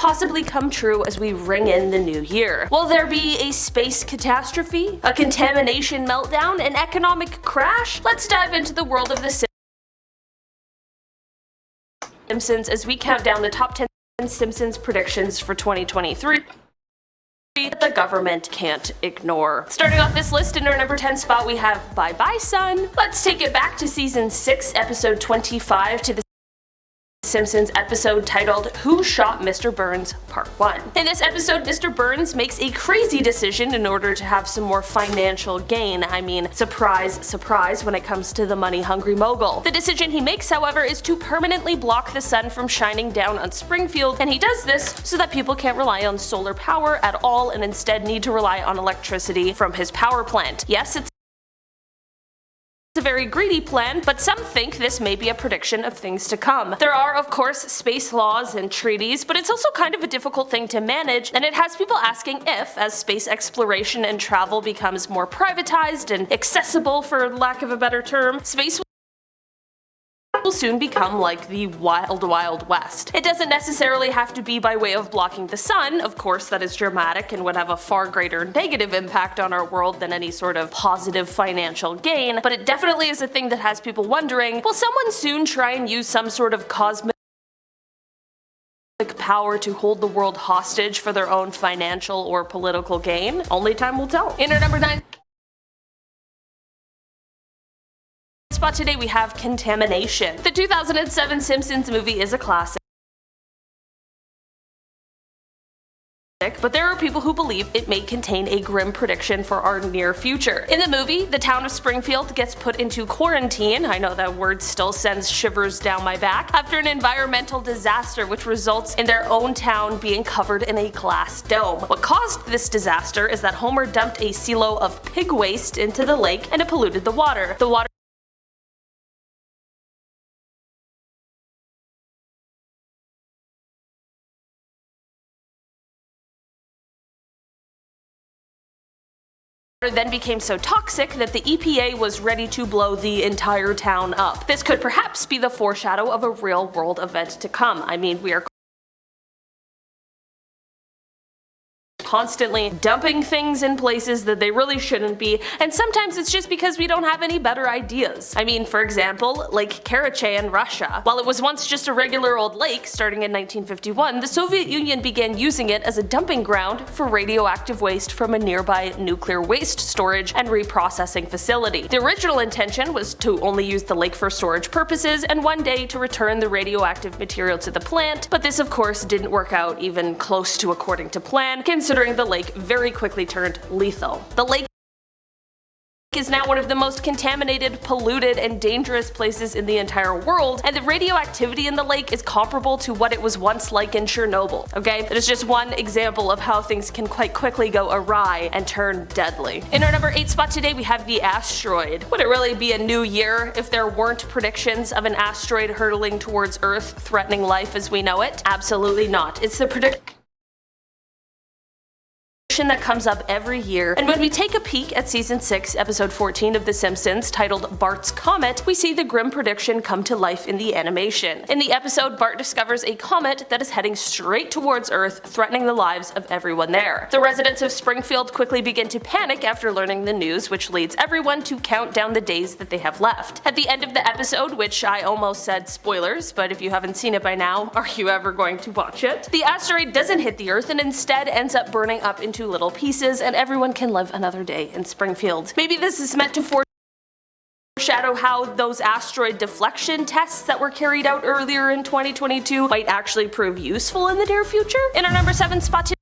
possibly come true as we ring in the new year? Will there be a space catastrophe? A contamination meltdown? An economic crash? Let's dive into the world of the Simpsons as we count down the top 10 Simpsons predictions for 2023 that the government can't ignore. Starting off this list, in our number 10 spot we have Bye Bye Son. Let's take it back to season 6, episode 25, to the Simpsons episode titled Who Shot Mr. Burns Part 1. In this episode, Mr. Burns makes a crazy decision in order to have some more financial gain. I mean, surprise, surprise when it comes to the money-hungry mogul. The decision he makes, however, is to permanently block the sun from shining down on Springfield, and he does this so that people can't rely on solar power at all and instead need to rely on electricity from his power plant. Yes, it's a very greedy plan, but some think this may be a prediction of things to come. There are, of course, space laws and treaties, but it's also kind of a difficult thing to manage, and it has people asking if, as space exploration and travel becomes more privatized and accessible, for lack of a better term, space will soon become like the wild, wild west. It doesn't necessarily have to be by way of blocking the sun. Of course, that is dramatic and would have a far greater negative impact on our world than any sort of positive financial gain, but it definitely is a thing that has people wondering, will someone soon try and use some sort of cosmic power to hold the world hostage for their own financial or political gain? Only time will tell. In our number 9 spot today we have Contamination. The 2007 Simpsons movie is a classic, but there are people who believe it may contain a grim prediction for our near future. In the movie, the town of Springfield gets put into quarantine, I know that word still sends shivers down my back, after an environmental disaster which results in their own town being covered in a glass dome. What caused this disaster is that Homer dumped a silo of pig waste into the lake and it polluted the water. The water then became so toxic that the EPA was ready to blow the entire town up. This could perhaps be the foreshadow of a real-world event to come. I mean, we are constantly dumping things in places that they really shouldn't be, and sometimes it's just because we don't have any better ideas. I mean, for example, Lake Karachay in Russia. While it was once just a regular old lake, starting in 1951, the Soviet Union began using it as a dumping ground for radioactive waste from a nearby nuclear waste storage and reprocessing facility. The original intention was to only use the lake for storage purposes and one day to return the radioactive material to the plant, but this of course didn't work out even close to according to plan, considering the lake very quickly turned lethal. The lake is now one of the most contaminated, polluted, and dangerous places in the entire world, and the radioactivity in the lake is comparable to what it was once like in Chernobyl, okay? That is just one example of how things can quite quickly go awry and turn deadly. In our number 8 spot today we have the asteroid. Would it really be a new year if there weren't predictions of an asteroid hurtling towards Earth, threatening life as we know it? Absolutely not. It's the prediction that comes up every year, and when we take a peek at season 6 episode 14 of The Simpsons titled Bart's Comet, we see the grim prediction come to life in the animation. In the episode, Bart discovers a comet that is heading straight towards Earth, threatening the lives of everyone there. The residents of Springfield quickly begin to panic after learning the news, which leads everyone to count down the days that they have left. At the end of the episode, which I almost said spoilers, but if you haven't seen it by now, are you ever going to watch it? The asteroid doesn't hit the Earth and instead ends up burning up into little pieces, and everyone can live another day in Springfield. Maybe this is meant to foreshadow how those asteroid deflection tests that were carried out earlier in 2022 might actually prove useful in the near future. In our number 7 spot today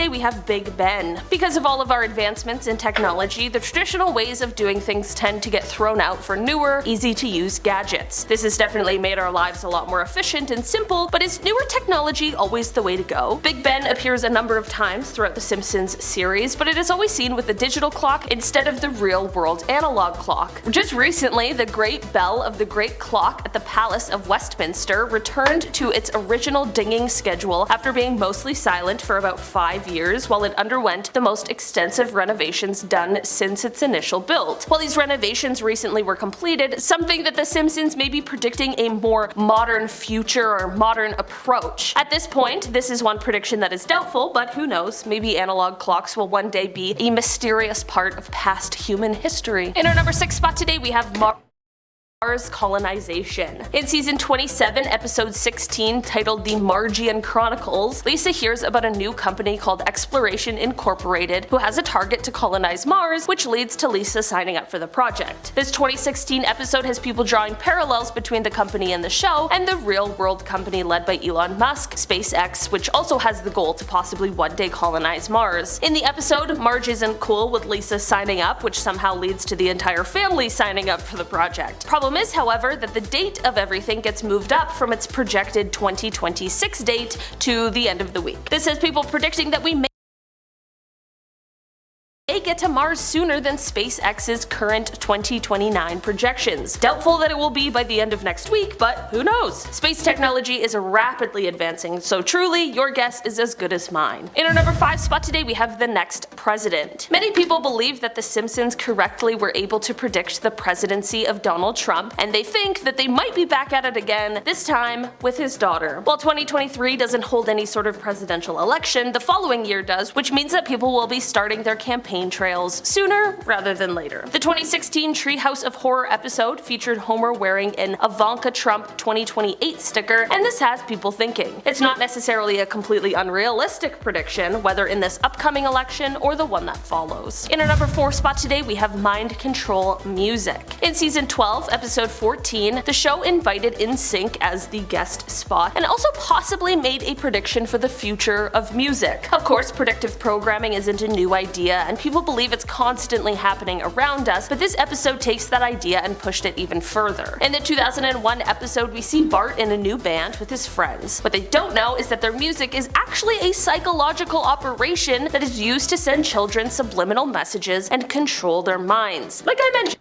we have Big Ben. Because of all of our advancements in technology, the traditional ways of doing things tend to get thrown out for newer, easy-to-use gadgets. This has definitely made our lives a lot more efficient and simple, but is newer technology always the way to go? Big Ben appears a number of times throughout the Simpsons series, but it is always seen with a digital clock instead of the real-world analog clock. Just recently, the great bell of the great clock at the Palace of Westminster returned to its original dinging schedule after being mostly silent for about 5 years years while it underwent the most extensive renovations done since its initial build. While these renovations recently were completed, some think that The Simpsons may be predicting a more modern future or modern approach. At this point, this is one prediction that is doubtful, but who knows, maybe analog clocks will one day be a mysterious part of past human history. In our number 6 spot today, we have Mars colonization. In season 27, episode 16, titled The Margian Chronicles, Lisa hears about a new company called Exploration Incorporated who has a target to colonize Mars, which leads to Lisa signing up for the project. This 2016 episode has people drawing parallels between the company in the show and the real-world company led by Elon Musk, SpaceX, which also has the goal to possibly one day colonize Mars. In the episode, Marge isn't cool with Lisa signing up, which somehow leads to the entire family signing up for the project. Problem is, however, that the date of everything gets moved up from its projected 2026 date to the end of the week. This has people predicting that we may get to Mars sooner than SpaceX's current 2029 projections. Doubtful that it will be by the end of next week, but who knows? Space technology is rapidly advancing, so truly, your guess is as good as mine. In our number 5 spot today, we have the next president. Many people believe that The Simpsons correctly were able to predict the presidency of Donald Trump, and they think that they might be back at it again, this time with his daughter. While 2023 doesn't hold any sort of presidential election, the following year does, which means that people will be starting their campaign trails sooner rather than later. The 2016 Treehouse of Horror episode featured Homer wearing an Ivanka Trump 2028 sticker, and this has people thinking. It's not necessarily a completely unrealistic prediction, whether in this upcoming election or the one that follows. In our number 4 spot today, we have Mind Control Music. In season 12, episode 14, the show invited NSYNC as the guest spot, and also possibly made a prediction for the future of music. Of course, predictive programming isn't a new idea, and people believe it's constantly happening around us, but this episode takes that idea and pushed it even further. In the 2001 episode, we see Bart in a new band with his friends. What they don't know is that their music is actually a psychological operation that is used to send children subliminal messages and control their minds. Like I mentioned,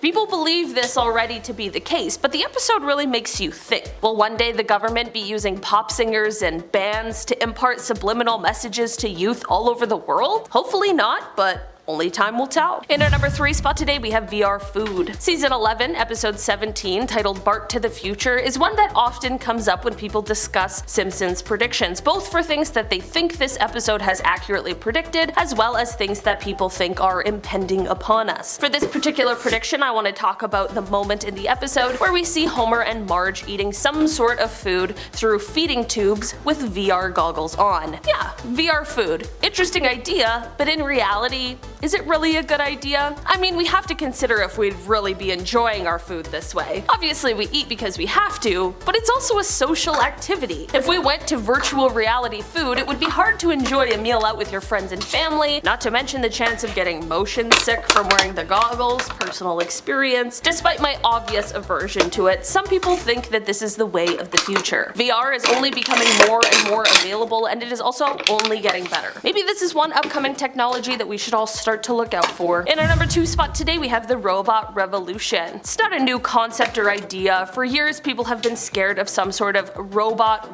people believe this already to be the case, but the episode really makes you think. Will one day the government be using pop singers and bands to impart subliminal messages to youth all over the world? Hopefully not, but only time will tell. In our number 3 spot today, we have VR food. Season 11, episode 17, titled Bart to the Future, is one that often comes up when people discuss Simpsons predictions, both for things that they think this episode has accurately predicted, as well as things that people think are impending upon us. For this particular prediction, I want to talk about the moment in the episode where we see Homer and Marge eating some sort of food through feeding tubes with VR goggles on. Yeah, VR food. Interesting idea, but in reality, is it really a good idea? I mean, we have to consider if we'd really be enjoying our food this way. Obviously we eat because we have to, but it's also a social activity. If we went to virtual reality food, it would be hard to enjoy a meal out with your friends and family, not to mention the chance of getting motion sick from wearing the goggles, personal experience. Despite my obvious aversion to it, some people think that this is the way of the future. VR is only becoming more and more available, and it is also only getting better. Maybe this is one upcoming technology that we should all start to look out for. In our number 2 spot today, we have the robot revolution. It's not a new concept or idea. For years, people have been scared of some sort of robot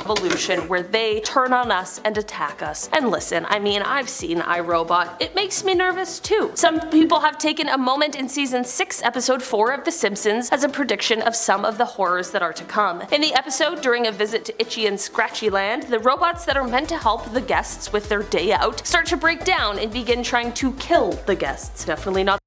revolution where they turn on us and attack us. And listen, I mean, I've seen iRobot. It makes me nervous too. Some people have taken a moment in season 6, episode 4 of The Simpsons as a prediction of some of the horrors that are to come. In the episode, during a visit to Itchy and Scratchy Land, the robots that are meant to help the guests with their day out start to break down and begin trying to kill the guests. Definitely not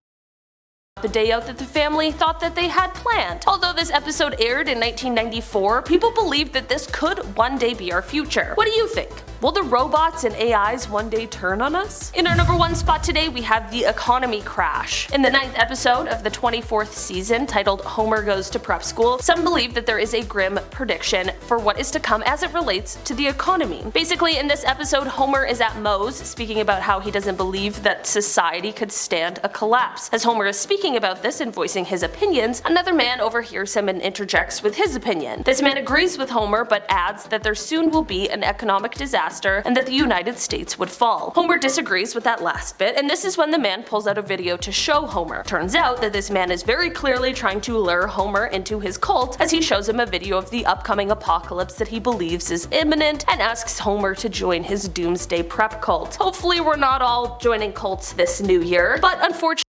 the day out that the family thought that they had planned. Although this episode aired in 1994, people believe that this could one day be our future. What do you think? Will the robots and AIs one day turn on us? In our number 1 spot today, we have the economy crash. In the 9th episode of the 24th season, titled Homer Goes to Prep School, some believe that there is a grim prediction for what is to come as it relates to the economy. Basically, in this episode, Homer is at Moe's speaking about how he doesn't believe that society could stand a collapse. As Homer is speaking about this and voicing his opinions, another man overhears him and interjects with his opinion. This man agrees with Homer, but adds that there soon will be an economic disaster disaster and that the United States would fall. Homer disagrees with that last bit, and this is when the man pulls out a video to show Homer. Turns out that this man is very clearly trying to lure Homer into his cult, as he shows him a video of the upcoming apocalypse that he believes is imminent and asks Homer to join his doomsday prep cult. Hopefully we're not all joining cults this new year, but unfortunately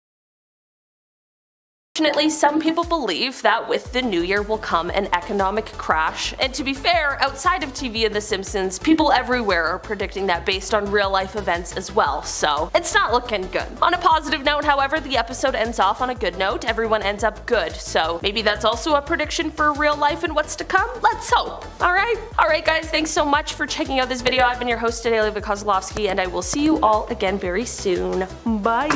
some people believe that with the new year will come an economic crash, and to be fair, outside of TV and The Simpsons, people everywhere are predicting that based on real life events as well, so it's not looking good. On a positive note, however, the episode ends off on a good note. Everyone ends up good, so maybe that's also a prediction for real life and what's to come? Let's hope. Alright guys, thanks so much for checking out this video. I've been your host today, Olivia Kozlowski, and I will see you all again very soon. Bye!